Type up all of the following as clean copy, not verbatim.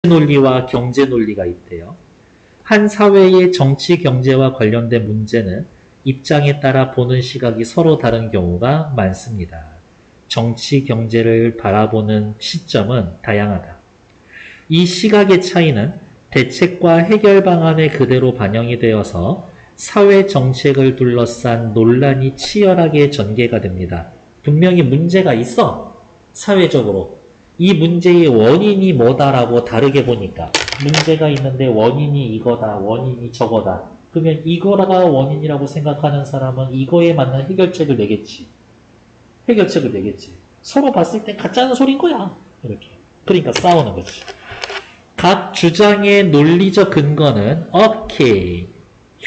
논리와 경제 논리가 있대요. 한 사회의 정치, 경제와 관련된 문제는 입장에 따라 보는 시각이 서로 다른 경우가 많습니다. 정치, 경제를 바라보는 시점은 다양하다. 이 시각의 차이는 대책과 해결 방안에 그대로 반영이 되어서 사회 정책을 둘러싼 논란이 치열하게 전개가 됩니다. 분명히 문제가 있어. 사회적으로. 이 문제의 원인이 뭐다라고 다르게 보니까 문제가 있는데 원인이 이거다, 원인이 저거다. 그러면 이거가 원인이라고 생각하는 사람은 이거에 맞는 해결책을 내겠지. 해결책을 내겠지. 서로 봤을 땐 같자는 소린 거야. 이렇게. 그러니까 싸우는 거지. 각 주장의 논리적 근거는 오케이.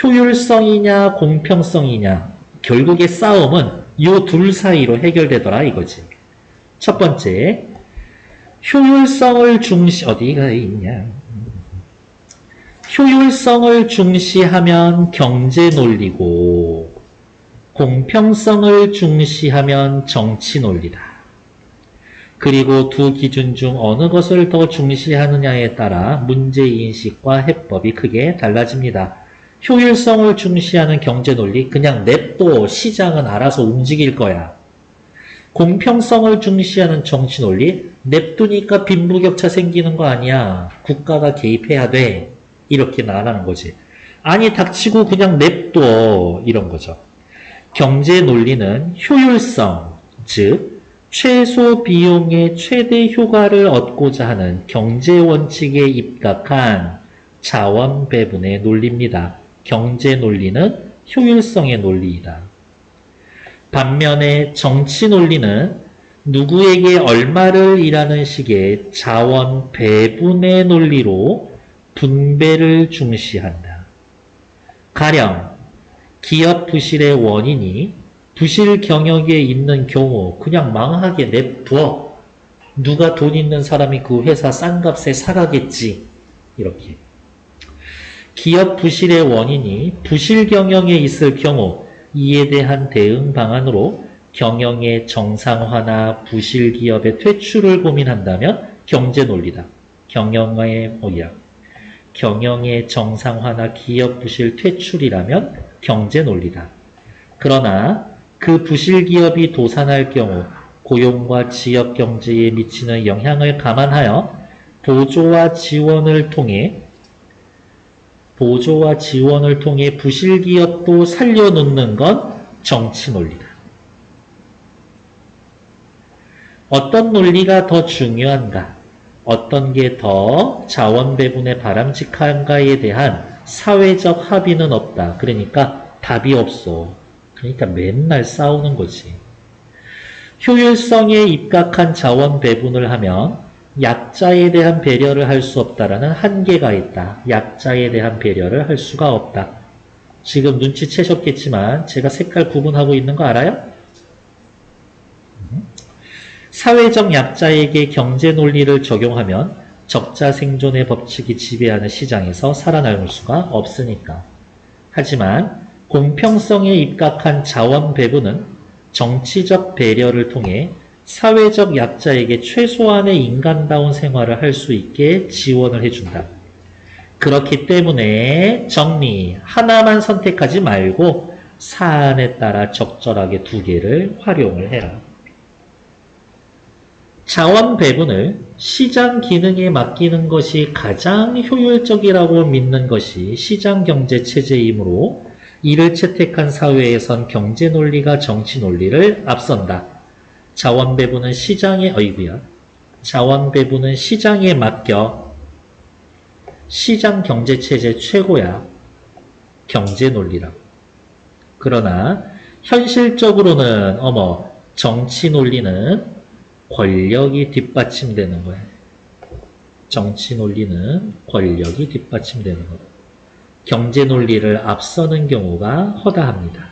효율성이냐 공평성이냐. 결국의 싸움은 이 둘 사이로 해결되더라 이거지. 첫 번째, 효율성을 어디가 있냐. 효율성을 중시하면 경제 논리고 공평성을 중시하면 정치 논리다. 그리고 두 기준 중 어느 것을 더 중시하느냐에 따라 문제인식과 해법이 크게 달라집니다. 효율성을 중시하는 경제 논리, 그냥 냅둬 시장은 알아서 움직일 거야. 공평성을 중시하는 정치 논리, 냅두니까 빈부격차 생기는 거 아니야. 국가가 개입해야 돼. 이렇게 나가는 거지. 아니 닥치고 그냥 냅둬. 이런 거죠. 경제 논리는 효율성, 즉 최소 비용의 최대 효과를 얻고자 하는 경제 원칙에 입각한 자원 배분의 논리입니다. 경제 논리는 효율성의 논리이다. 반면에 정치 논리는 누구에게 얼마를 일하는 식의 자원 배분의 논리로 분배를 중시한다. 가령 기업 부실의 원인이 부실 경영에 있는 경우 그냥 망하게 냅둬. 누가 돈 있는 사람이 그 회사 싼 값에 사가겠지. 이렇게. 기업 부실의 원인이 부실 경영에 있을 경우 이에 대한 대응 방안으로 경영의 정상화나 부실 기업의 퇴출을 고민한다면 경제 논리다. 경영의 정상화나 기업 부실 퇴출이라면 경제 논리다. 그러나 그 부실 기업이 도산할 경우 고용과 지역 경제에 미치는 영향을 감안하여 보조와 지원을 통해 부실 기업도 살려놓는 건 정치 논리다. 어떤 논리가 더 중요한가? 어떤 게 더 자원 배분에 바람직한가에 대한 사회적 합의는 없다. 그러니까 답이 없어. 그러니까 맨날 싸우는 거지. 효율성에 입각한 자원 배분을 하면 약자에 대한 배려를 할 수 없다라는 한계가 있다. 약자에 대한 배려를 할 수가 없다. 지금 눈치채셨겠지만 제가 색깔 구분하고 있는 거 알아요? 사회적 약자에게 경제 논리를 적용하면 적자 생존의 법칙이 지배하는 시장에서 살아남을 수가 없으니까. 하지만 공평성에 입각한 자원 배분은 정치적 배려를 통해 사회적 약자에게 최소한의 인간다운 생활을 할 수 있게 지원을 해준다. 그렇기 때문에 정리, 하나만 선택하지 말고 사안에 따라 적절하게 두 개를 활용을 해라. 자원 배분을 시장 기능에 맡기는 것이 가장 효율적이라고 믿는 것이 시장 경제 체제이므로 이를 채택한 사회에선 경제 논리가 정치 논리를 앞선다. 자원 배분은 시장에 맡겨. 시장 경제 체제 최고야. 경제 논리라고. 그러나 현실적으로는 정치 논리는 권력이 뒷받침되는 거야. 정치 논리는 권력이 뒷받침되는 거다. 경제 논리를 앞서는 경우가 허다합니다.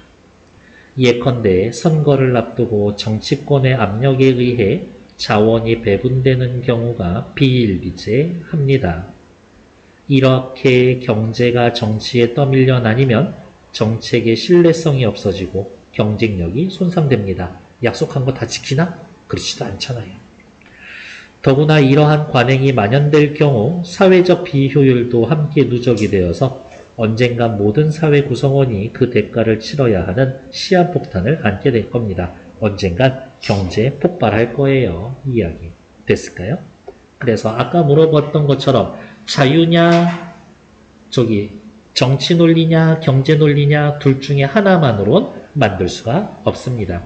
예컨대 선거를 앞두고 정치권의 압력에 의해 자원이 배분되는 경우가 비일비재합니다. 이렇게 경제가 정치에 떠밀려 나뉘면 정책의 신뢰성이 없어지고 경쟁력이 손상됩니다. 약속한 거 다 지키나? 그렇지도 않잖아요. 더구나 이러한 관행이 만연될 경우 사회적 비효율도 함께 누적이 되어서 언젠간 모든 사회 구성원이 그 대가를 치러야 하는 시한폭탄을 안게 될 겁니다. 언젠간 경제 폭발할 거예요. 이야기 됐을까요? 그래서 아까 물어봤던 것처럼 자유냐, 정치 논리냐, 경제 논리냐 둘 중에 하나만으론 만들 수가 없습니다.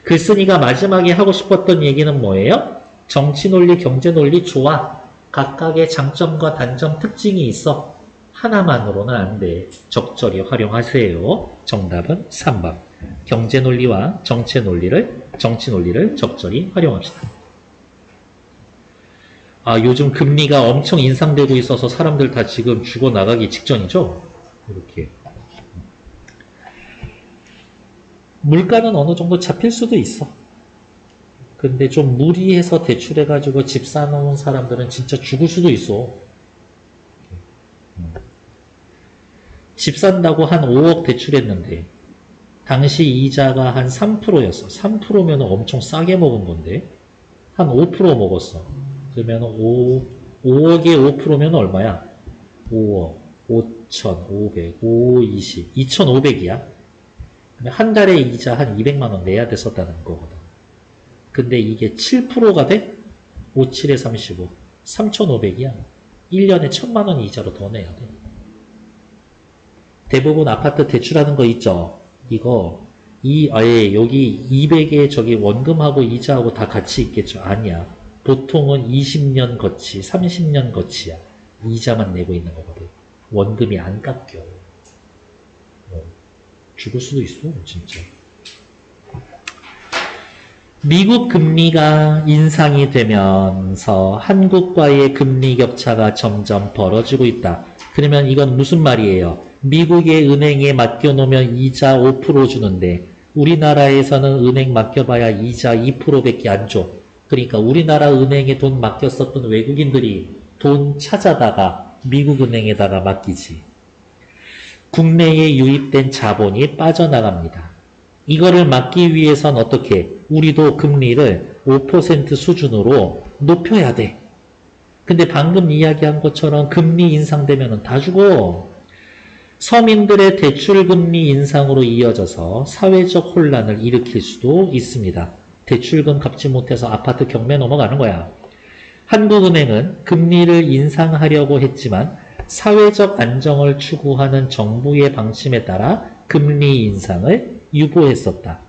글쓴이가 마지막에 하고 싶었던 얘기는 뭐예요? 정치 논리, 경제 논리 좋아. 각각의 장점과 단점, 특징이 있어. 하나만으로는 안 돼. 적절히 활용하세요. 정답은 3번. 경제 논리와 정치 논리를 적절히 활용합시다. 요즘 금리가 엄청 인상되고 있어서 사람들 다 지금 죽어나가기 직전이죠? 이렇게. 물가는 어느 정도 잡힐 수도 있어. 근데 좀 무리해서 대출해가지고 집 사놓은 사람들은 진짜 죽을 수도 있어. 집 산다고 한 5억 대출했는데 당시 이자가 한 3%였어. 3%면 엄청 싸게 먹은 건데 한 5% 먹었어. 그러면 5억에 5%면 얼마야? 5억, 5,500, 5, 20, 2,500이야. 한 달에 이자 한 200만 원 내야 됐었다는 거거든. 근데 이게 7%가 돼? 5, 7에 35, 3,500이야. 1년에 1,000만 원 이자로 더 내야 돼. 대부분 아파트 대출하는 거 있죠? 이거, 여기 200에 저기 원금하고 이자하고 다 같이 있겠죠? 아니야. 보통은 20년 거치, 30년 거치야. 이자만 내고 있는 거거든. 원금이 안 깎여. 죽을 수도 있어, 진짜. 미국 금리가 인상이 되면서 한국과의 금리 격차가 점점 벌어지고 있다. 그러면 이건 무슨 말이에요? 미국의 은행에 맡겨놓으면 이자 5% 주는데 우리나라에서는 은행 맡겨봐야 이자 2%밖에 안 줘. 그러니까 우리나라 은행에 돈 맡겼었던 외국인들이 돈 찾아다가 미국 은행에다가 맡기지. 국내에 유입된 자본이 빠져나갑니다. 이거를 막기 위해선 어떻게? 우리도 금리를 5% 수준으로 높여야 돼. 근데 방금 이야기한 것처럼 금리 인상되면 다 죽어. 서민들의 대출금리 인상으로 이어져서 사회적 혼란을 일으킬 수도 있습니다. 대출금 갚지 못해서 아파트 경매 넘어가는 거야. 한국은행은 금리를 인상하려고 했지만 사회적 안정을 추구하는 정부의 방침에 따라 금리 인상을 유보했었다.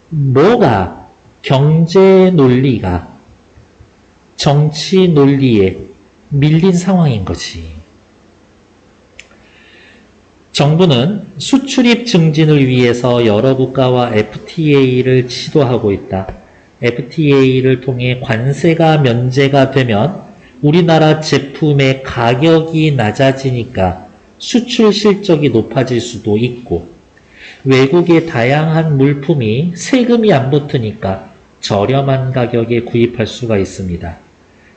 뭐가? 경제 논리가 정치 논리에 밀린 상황인 거지. 정부는 수출입 증진을 위해서 여러 국가와 FTA를 시도하고 있다. FTA를 통해 관세가 면제가 되면 우리나라 제품의 가격이 낮아지니까 수출 실적이 높아질 수도 있고 외국의 다양한 물품이 세금이 안 붙으니까 저렴한 가격에 구입할 수가 있습니다.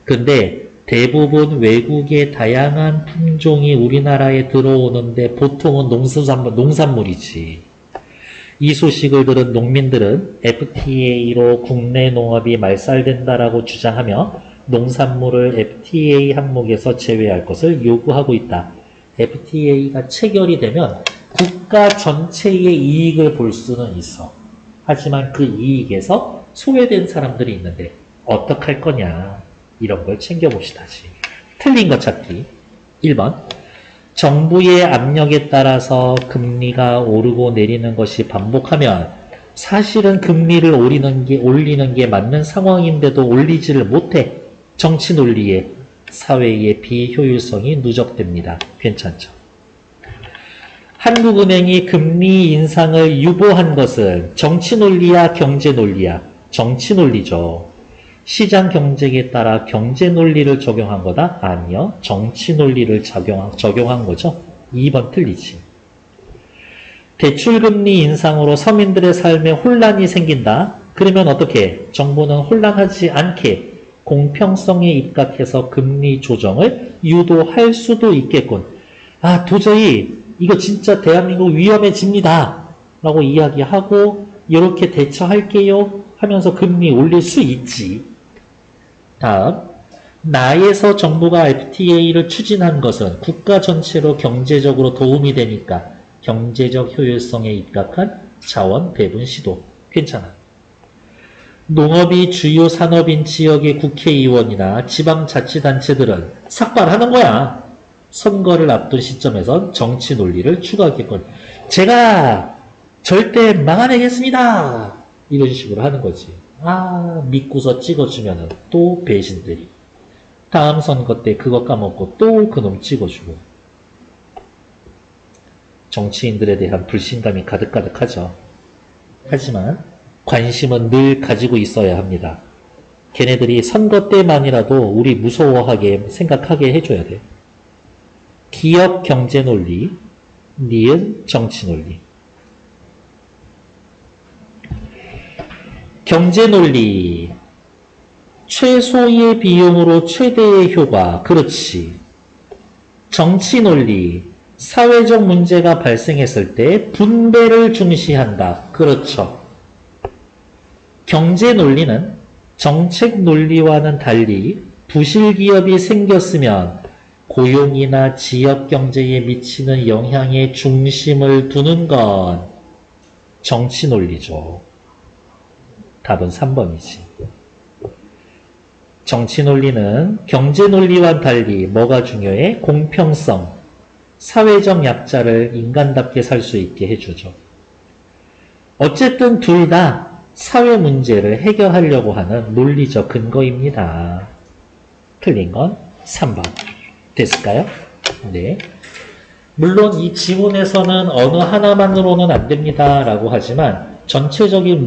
근데 대부분 외국의 다양한 품종이 우리나라에 들어오는데 보통은 농산물이지. 이 소식을 들은 농민들은 FTA로 국내 농업이 말살된다라고 주장하며 농산물을 FTA 항목에서 제외할 것을 요구하고 있다. FTA가 체결이 되면 국가 전체의 이익을 볼 수는 있어. 하지만 그 이익에서 소외된 사람들이 있는데 어떡할 거냐. 이런 걸 챙겨봅시다. 틀린 거 찾기. 1번. 정부의 압력에 따라서 금리가 오르고 내리는 것이 반복하면 사실은 금리를 올리는 게 맞는 상황인데도 올리지를 못해. 정치 논리에 사회의 비효율성이 누적됩니다. 괜찮죠? 한국은행이 금리 인상을 유보한 것은 정치 논리야, 경제 논리야? 정치 논리죠. 시장 경쟁에 따라 경제 논리를 적용한 거다? 아니요. 정치 논리를 적용한 거죠. 2번 틀리지. 대출금리 인상으로 서민들의 삶에 혼란이 생긴다? 그러면 어떻게? 정부는 혼란하지 않게 공평성에 입각해서 금리 조정을 유도할 수도 있겠군. 도저히 이거 진짜 대한민국 위험해집니다. 라고 이야기하고 이렇게 대처할게요 하면서 금리 올릴 수 있지. 다음, 나에서 정부가 FTA를 추진한 것은 국가 전체로 경제적으로 도움이 되니까 경제적 효율성에 입각한 자원 배분 시도. 괜찮아. 농업이 주요 산업인 지역의 국회의원이나 지방자치단체들은 삭발하는 거야. 선거를 앞둔 시점에선 정치 논리를 추가하겠거든. 제가 절대 막아내겠습니다. 이런 식으로 하는 거지. 믿고서 찍어주면은 또 배신들이. 다음 선거 때 그거 까먹고 또 그놈 찍어주고. 정치인들에 대한 불신감이 가득가득하죠. 하지만 관심은 늘 가지고 있어야 합니다. 걔네들이 선거 때만이라도 우리 무서워하게 생각하게 해줘야 돼. 기업 경제 논리, 니은 정치 논리. 경제 논리. 최소의 비용으로 최대의 효과. 그렇지. 정치 논리. 사회적 문제가 발생했을 때 분배를 중시한다. 그렇죠. 경제 논리는 정책 논리와는 달리 부실기업이 생겼으면 고용이나 지역 경제에 미치는 영향에 중심을 두는 건 정치 논리죠. 답은 3번이지. 정치 논리는 경제 논리와 달리 뭐가 중요해? 공평성, 사회적 약자를 인간답게 살 수 있게 해주죠. 어쨌든 둘 다 사회 문제를 해결하려고 하는 논리적 근거입니다. 틀린 건 3번. 됐을까요? 네. 물론 이 지문에서는 어느 하나만으로는 안 됩니다. 라고 하지만 전체적인